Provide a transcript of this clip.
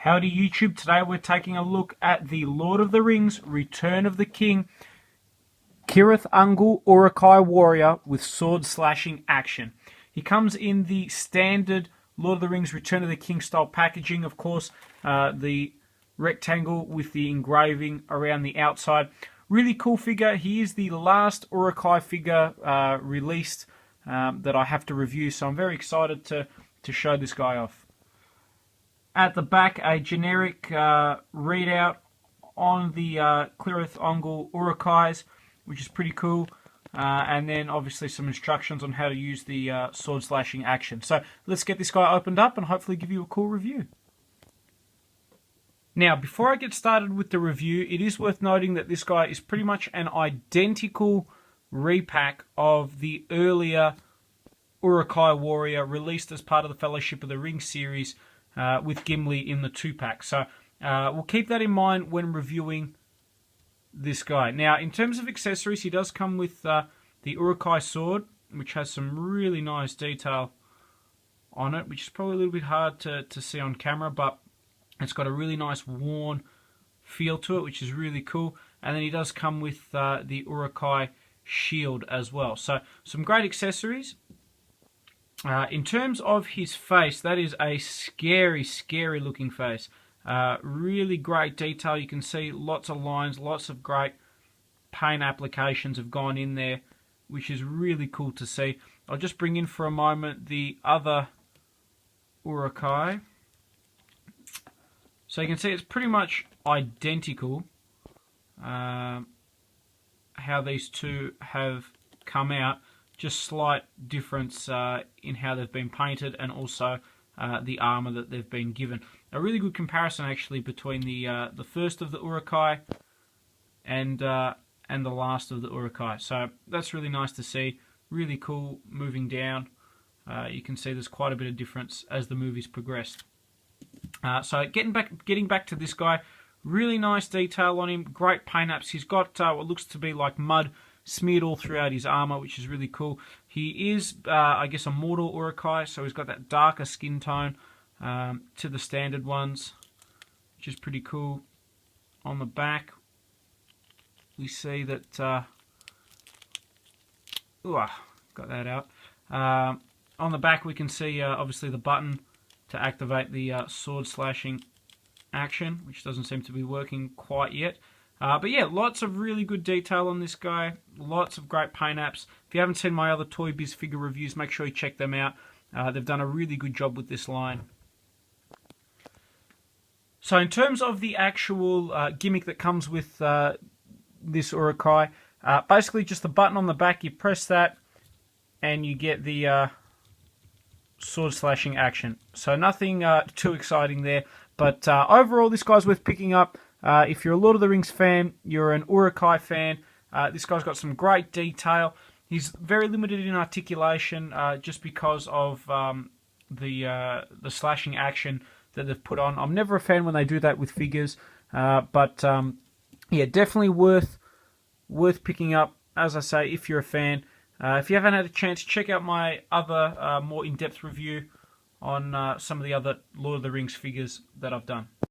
Howdy YouTube, today we're taking a look at the Lord of the Rings Return of the King Cirith Ungol Uruk Hai warrior with sword slashing action. He comes in the standard Lord of the Rings Return of the King style packaging, of course, the rectangle with the engraving around the outside. Really cool figure. He is the last Uruk Hai figure released that I have to review, so I'm very excited to show this guy off. At the back, a generic readout on the Cirith Ungol Uruk Hais, which is pretty cool. And then obviously some instructions on how to use the sword slashing action. So let's get this guy opened up and hopefully give you a cool review. Now, before I get started with the review, it is worth noting that this guy is pretty much an identical repack of the earlier Uruk Hai warrior released as part of the Fellowship of the Ring series, with Gimli in the 2-pack. So we'll keep that in mind when reviewing this guy. Now, in terms of accessories, he does come with the Uruk Hai sword, which has some really nice detail on it, which is probably a little bit hard to see on camera, but it's got a really nice worn feel to it, which is really cool. And then he does come with the Uruk Hai shield as well. So some great accessories. In terms of his face, that is a scary, scary looking face. Really great detail. You can see lots of lines, lots of great paint applications have gone in there, which is really cool to see. I'll just bring in for a moment the other Uruk Hai. So you can see it's pretty much identical how these two have come out. Just slight difference in how they've been painted and also the armor that they've been given. A really good comparison actually between the first of the Uruk Hai and the last of the Uruk Hai. So that's really nice to see. Really cool moving down. You can see there's quite a bit of difference as the movies progressed. So getting back to this guy, really nice detail on him. Great paint apps. He's got what looks to be like mud smeared all throughout his armor, which is really cool. He is, I guess, a mortal Uruk Hai, so he's got that darker skin tone to the standard ones, which is pretty cool. On the back, we see that, got that out. On the back, we can see, obviously, the button to activate the sword slashing action, which doesn't seem to be working quite yet. But yeah, lots of really good detail on this guy. Lots of great paint apps. If you haven't seen my other Toy Biz figure reviews, make sure you check them out. They've done a really good job with this line. So in terms of the actual gimmick that comes with this Uruk Hai, basically just the button on the back, you press that and you get the sword slashing action. So nothing too exciting there. But overall, this guy's worth picking up. If you're a Lord of the Rings fan, you're an Uruk Hai fan, this guy's got some great detail. He's very limited in articulation just because of the slashing action that they've put on. I'm never a fan when they do that with figures, but yeah, definitely worth picking up, as I say, if you're a fan. If you haven't had a chance, check out my other more in-depth review on some of the other Lord of the Rings figures that I've done.